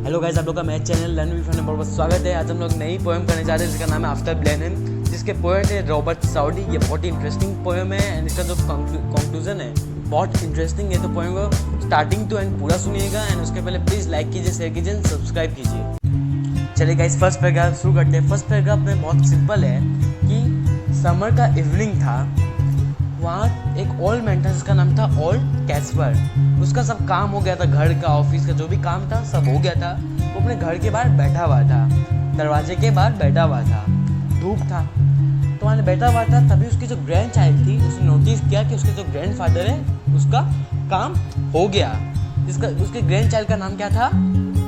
Hello guys, आप लोग का मेरे चैनल लर्न विद फन में बहुत स्वागत है। आज हम लोग नई पोएम करने जा रहे हैं जिसका नाम है आफ्टर ब्लेनहेम, जिसके पोएट है रॉबर्ट साउडी। ये बहुत ही इंटरेस्टिंग पोएम है एंड इसका जो कंक्लूजन है बहुत इंटरेस्टिंग है। तो पोएम को स्टार्टिंग टू एंड पूरा सुनिएगा एंड उसके पहले प्लीज़ लाइक कीजिए, शेयर कीजिए एंड सब्सक्राइब कीजिए। चलिए गाइस, फर्स्ट पैराग्राफ शुरू करते हैं। फर्स्ट पैराग्राफ में बहुत सिंपल है कि समर का इवनिंग था। वहाँ एक ओल्ड मैन था जिसका नाम था ओल्ड कैस्पर। उसका सब काम हो गया था, घर का, ऑफिस का जो भी काम था सब हो गया था। वो अपने घर के बाहर बैठा हुआ था, दरवाजे के बाहर बैठा हुआ था। धूप था तो वहाँ बैठा हुआ था। तभी उसकी जो ग्रैंड चाइल्ड थी उसने नोटिस किया कि उसके जो ग्रैंडफादर है उसका काम हो गया। उसके ग्रैंड चाइल्ड का नाम क्या था?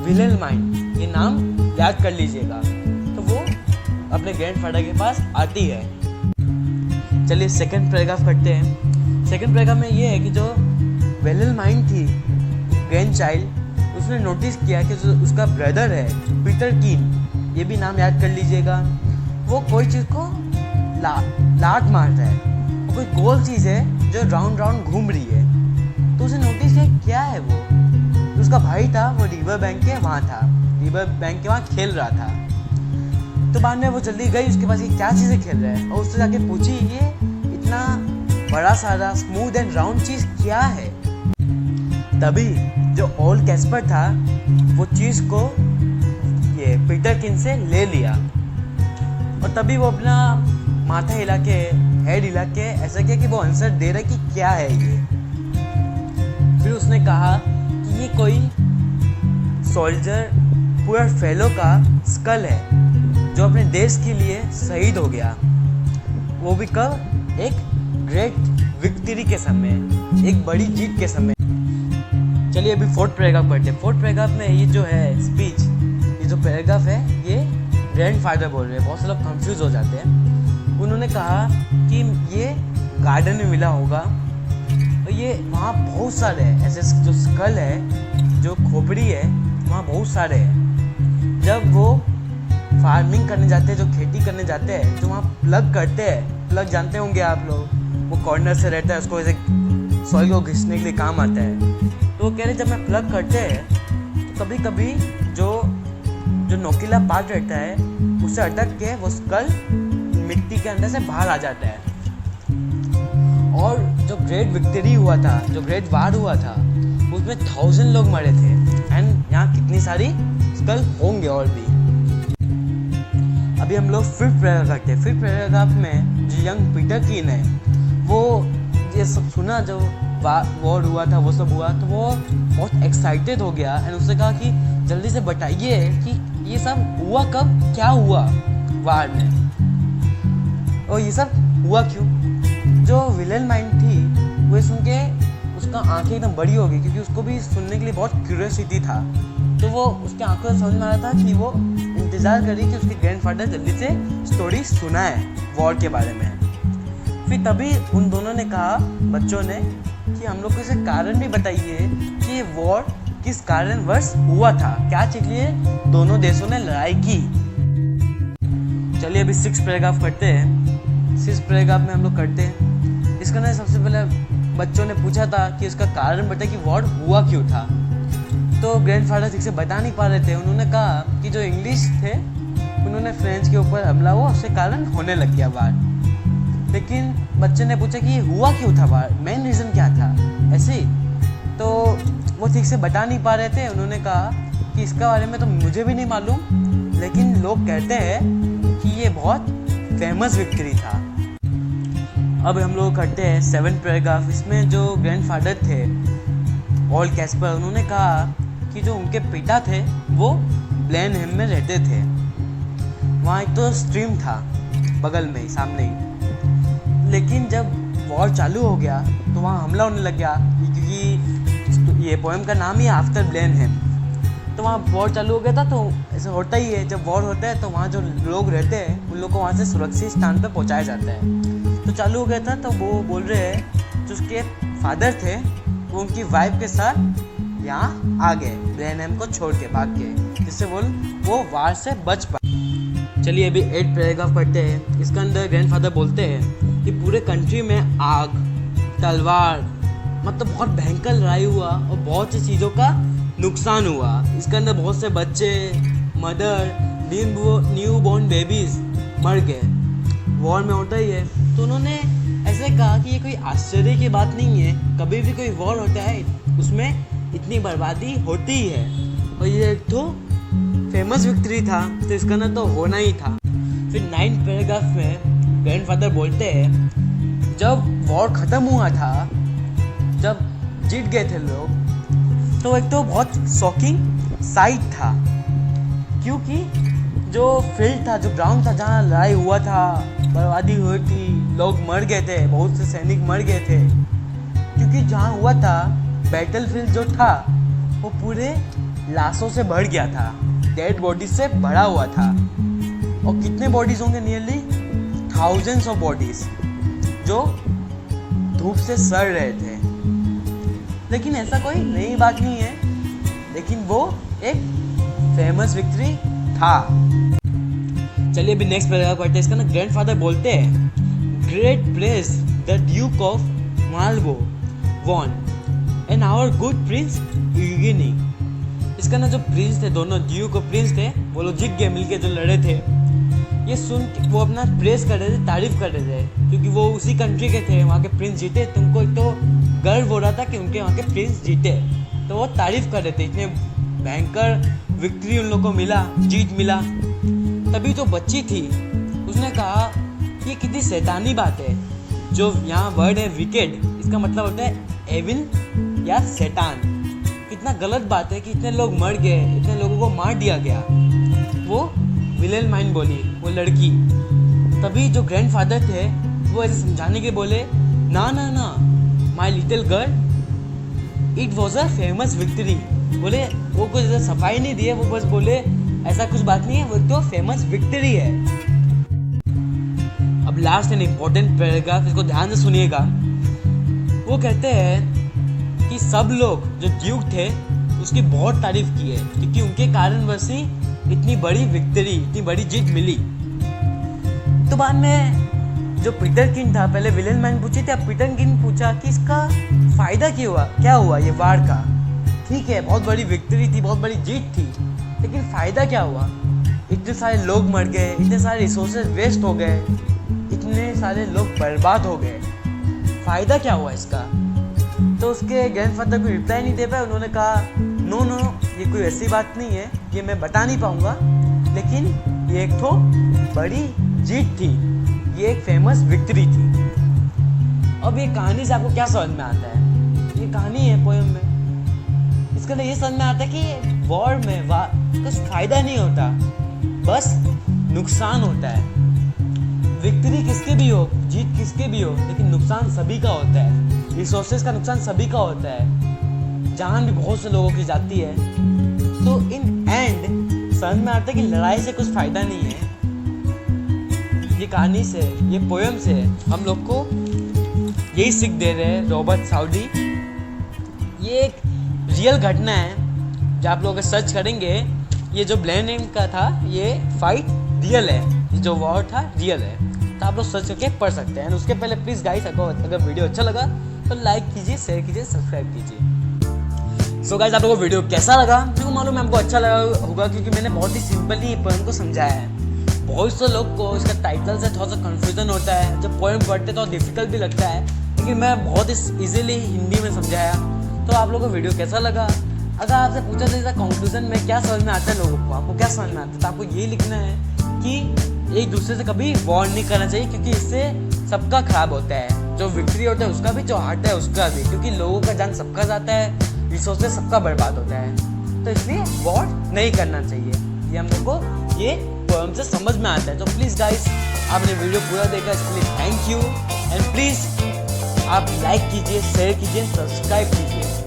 विलेल्माइन। ये नाम याद कर लीजिएगा। तो वो अपने ग्रैंडफादर के पास आती है। चलिए सेकंड पैराग्राफ करते हैं। सेकंड पैराग्राफ में ये है कि जो विलेल्माइन थी ग्रैंड चाइल्ड, उसने नोटिस किया कि जो उसका ब्रदर है पीटर कीन, ये भी नाम याद कर लीजिएगा, वो कोई चीज़ को लात मारता है। वो कोई गोल चीज़ है जो राउंड राउंड घूम रही है। तो उसने नोटिस किया क्या है वो। तो उसका भाई था, वो रिवर बैंक के वहाँ था, रिवर बैंक के वहाँ खेल रहा था। तो बाद में वो जल्दी गई उसके पास, ये क्या चीज़ें खेल रहा है, और उससे जाके पूछी ये इतना बड़ा सारा स्मूथ एंड राउंड चीज़ क्या है। तभी जो ओल्ड कैस्पर था वो चीज़ को ये पीटर किन से ले लिया, और तभी वो अपना माथा हिला के, हेड हिला के ऐसा किया कि वो आंसर दे रहा है कि क्या है ये। फिर उसने कहा कि ये कोई सोल्जर पूरा फेलो का स्कल है जो अपने देश के लिए शहीद हो गया। वो भी कब? एक ग्रेट विक्ट्री के समय, एक बड़ी जीत के समय। चलिए अभी फोर्थ पैराग्राफ पढ़ते हैं। फोर्थ पैराग्राफ में ये जो है स्पीच, ये जो पैराग्राफ है ये ग्रैंडफादर बोल रहे हैं। बहुत से लोग कंफ्यूज हो जाते हैं। उन्होंने कहा कि ये गार्डन में मिला होगा, और ये वहाँ बहुत सारे हैं ऐसे जो स्कल है, जो खोपड़ी है, वहाँ बहुत सारे हैं। जब वो फार्मिंग करने जाते हैं, जो खेती करने जाते हैं, जो वहाँ प्लग करते हैं, प्लग जानते होंगे आप लोग, वो कॉर्नर से रहता है, उसको ऐसे सॉइल को घिसने के लिए काम आता है। तो वो कह रहे जब मैं प्लग करते हैं तो कभी कभी जो नोकीला पार्ट रहता है उससे अटक के वो स्कल मिट्टी के अंदर से बाहर आ जाता है। और जो ग्रेट विक्ट्री हुआ था, जो ग्रेट वार हुआ था, उसमें 1000 लोग मरे थे। एंड यहाँ कितनी सारी स्कल होंगे और भी। अभी हम लोग फिफ्थ पैराग्राफ करते हैं। फिफ्थ पैराग्राफ में जो यंग पीटर कीन है, वो ये सब सुना, जो वॉर हुआ था वो सब हुआ, तो वो बहुत एक्साइटेड हो गया एंड उसने कहा कि जल्दी से बताइए कि ये सब हुआ कब, क्या हुआ वार में, और ये सब हुआ क्यों। जो विलेल्माइन थी वो सुन के उसका आंखें एकदम बड़ी हो गई, क्योंकि उसको भी सुनने के लिए बहुत क्यूरियोसिटी था। तो वो उसके आंखों से समझ में आ रहा था कि वो इंतज़ार करी कि उसके ग्रैंडफादर जल्दी से स्टोरी सुनाए वॉर के बारे में। फिर तभी उन दोनों ने कहा, बच्चों ने, कि हम लोग को इसे कारण भी बताइए कि ये वॉर किस कारणवश हुआ था, क्या चीज़ लिए दोनों देशों ने लड़ाई की। चलिए अभी सिक्स्थ पैराग्राफ करते हैं। सिक्स्थ पैराग्राफ में हम लोग करते हैं। इसका ना सबसे पहले बच्चों ने पूछा था कि इसका कारण बताए कि वॉर हुआ क्यों था। तो ग्रैंडफादर ठीक से बता नहीं पा रहे थे। उन्होंने कहा कि जो इंग्लिश थे उन्होंने फ्रेंच के ऊपर हमला हुआ, उसके कारण होने लग गया वार। लेकिन बच्चे ने पूछा कि ये हुआ क्यों था वार, मेन रीज़न क्या था ऐसे। तो वो ठीक से बता नहीं पा रहे थे। उन्होंने कहा कि इसका बारे में तो मुझे भी नहीं मालूम, लेकिन लोग कहते हैं कि ये बहुत फेमस विक्ट्री था। अब हम लोग करते हैं सेवन्थ पैराग्राफ। इसमें जो ग्रैंडफादर थे ओल्ड कैस्पर, उन्होंने कहा कि जो उनके पिता थे वो ब्लेनहेम में रहते थे। वहाँ एक तो स्ट्रीम था बगल में ही, सामने ही। लेकिन जब वॉर चालू हो गया तो वहाँ हमला होने लग गया, क्योंकि ये पोएम का नाम ही है आफ्टर ब्लेनहेम। तो वहाँ वॉर चालू हो गया था। तो ऐसा होता ही है, जब वॉर होता है तो वहाँ जो लोग रहते हैं उन लोग को वहाँ से सुरक्षित स्थान पर पहुँचाया जाता है। तो चालू हो गया था। तो वो बोल रहे हैं जो उसके फादर थे वो उनकी वाइफ के साथ यहाँ आ गए, ब्लेनहेम को छोड़ के भाग के, जिससे वो वार से बच पाए। चलिए अभी 8th पैराग्राफ पढ़ते हैं। इसका अंदर ग्रैंडफादर बोलते हैं कि पूरे कंट्री में आग, तलवार, मतलब बहुत भयंकर लड़ाई हुआ और बहुत सी चीज़ों का नुकसान हुआ। इसके अंदर बहुत से बच्चे, मदर, न्यू बॉर्न बेबीज मर गए। वॉर में होता ही है। तो उन्होंने ऐसे कहा कि ये कोई आश्चर्य की बात नहीं है, कभी भी कोई वॉर होता है उसमें इतनी बर्बादी होती ही है, और ये एक तो फेमस विक्ट्री था, तो इसका ना तो होना ही था। फिर 9th पैराग्राफ में ग्रैंडफादर बोलते हैं जब वॉर ख़त्म हुआ था, जब जीत गए थे लोग, तो एक तो बहुत शॉकिंग साइट था, क्योंकि जो फील्ड था, जो ग्राउंड था जहाँ लड़ाई हुआ था, बर्बादी हुई थी, लोग मर गए थे, बहुत से सैनिक मर गए थे, क्योंकि जहाँ हुआ था बैटलफील्ड जो था वो पूरे लाशों से भर गया था, डेड बॉडीज से भरा हुआ था। और कितने बॉडीज होंगे? नियरली थाउजेंड्स ऑफ बॉडीज जो धूप से सड़ रहे थे। लेकिन ऐसा कोई नई बात नहीं है, लेकिन वो एक फेमस विक्ट्री था। चलिए अभी नेक्स्ट पैराग्राफ पढ़ते हैं। इसका ना ग्रैंडफादर बोलते हैं great praise the Duke of Marlborough won and our good prince Eugene. इसका ना जो प्रिंस थे, दोनों ड्यूक और प्रिंस थे, वो लोग जीत गए मिलके जो लड़े थे। ये सुन के वो अपना प्रेज कर रहे थे, तारीफ कर रहे थे, क्योंकि वो उसी कंट्री के थे, वहाँ के प्रिंस जीते। तो उनको एक तो गर्व हो रहा था कि उनके वहाँ के प्रिंस जीते, तो वो तारीफ कर रहे थे, इतने भयंकर विक्ट्री उन लोगों को मिला, जीत मिला। तभी जो बच्ची थी उसने कहा ये कितनी शैतानी बात है। जो यहाँ वर्ड है विकेड, इसका मतलब होता है एविल या शैतान। कितना गलत बात है कि इतने लोग मर गए, इतने लोगों को मार दिया गया। वो विलेल्माइन बोली, वो लड़की। तभी जो ग्रैंडफादर थे वो ऐसे समझाने के बोले ना ना ना my little girl it was a famous victory. बोले वो कुछ सफाई नहीं दिए, वो बस बोले ऐसा कुछ बात नहीं है, वो तो फेमस विक्ट्री है। अब लास्ट एंड इम्पोर्टेंट पैराग्राफ, इसको ध्यान से सुनिएगा। वो कहते हैं कि सब लोग जो ड्यूक थे उसकी बहुत तारीफ की है, क्योंकि उनके कारणवश ही इतनी बड़ी विक्ट्री, इतनी बड़ी जीत मिली। तो बाद में जो पीटर किंग था, पहले विलेल्माइन पूछे थे, अब पीटर किंग पूछा कि इसका फायदा क्या हुआ ये वार का। ठीक है, बहुत बड़ी विक्ट्री थी, बहुत बड़ी जीत थी, लेकिन फ़ायदा क्या हुआ? इतने सारे लोग मर गए, इतने सारे रिसोर्सेज वेस्ट हो गए, इतने सारे लोग बर्बाद हो गए, फ़ायदा क्या हुआ इसका? तो उसके ग्रैंडफादर को रिप्लाई नहीं दे पाए। उन्होंने कहा नो नो, ये कोई ऐसी बात नहीं है, ये मैं बता नहीं पाऊँगा, लेकिन ये एक तो बड़ी जीत थी, ये एक फेमस विक्ट्री थी। अब ये कहानी से आपको क्या समझ में आता है? ये कहानी है पोएम में, इसके लिए ये समझ में आता है कि वॉर में कुछ फायदा नहीं होता, बस नुकसान होता है। विक्ट्री किसके भी हो, जीत किसके भी हो, लेकिन नुकसान सभी का होता है। रिसोर्सेज का नुकसान सभी का होता है, जान भी बहुत से लोगों की जाती है। तो इन एंड समझ में आता है कि लड़ाई से कुछ फायदा नहीं है। ये कहानी से, ये पोएम से हम लोग को यही सीख दे रहे हैं रॉबर्ट साउडी। ये एक रियल घटना है, जब आप लोग सर्च करेंगे, ये जो ब्लेनिंग का था ये फाइट रियल है, ये जो वॉर था रियल है, तो आप लोग सर्च करके पढ़ सकते हैं। उसके पहले प्लीज़ गाइस, अगर वीडियो अच्छा लगा तो लाइक कीजिए, शेयर कीजिए, सब्सक्राइब कीजिए। सो गाइस, आप लोगों को वीडियो कैसा लगा? मेरे को मालूम है आपको अच्छा लगा होगा, क्योंकि मैंने बहुत ही सिंपली पोएम को समझाया है। बहुत से लोग को इसका टाइटल से थोड़ा सा कन्फ्यूजन होता है, जब पोएम पढ़ते तो डिफिकल्ट भी लगता है, लेकिन मैं बहुत ही ईजिली हिंदी में समझाया। तो आप लोगों को वीडियो कैसा लगा? अगर आपसे पूछा जाए कंक्लूजन में क्या समझ में आता है लोगों को, आपको क्या समझ में आता है, तो आपको ये लिखना है कि एक दूसरे से कभी वॉर नहीं करना चाहिए, क्योंकि इससे सबका खराब होता है। जो विक्ट्री होता है उसका भी, जो हारता है उसका भी, क्योंकि लोगों का जान सबका जाता है, रिसोर्सेज सबका बर्बाद होता है। तो इसलिए वॉर नहीं करना चाहिए, ये हम लोग को ये पोएम से समझ में आता है। तो प्लीज़ गाइस, आपने वीडियो पूरा देखा इसके लिए थैंक यू, एंड प्लीज़ आप लाइक कीजिए, शेयर कीजिए, सब्सक्राइब कीजिए।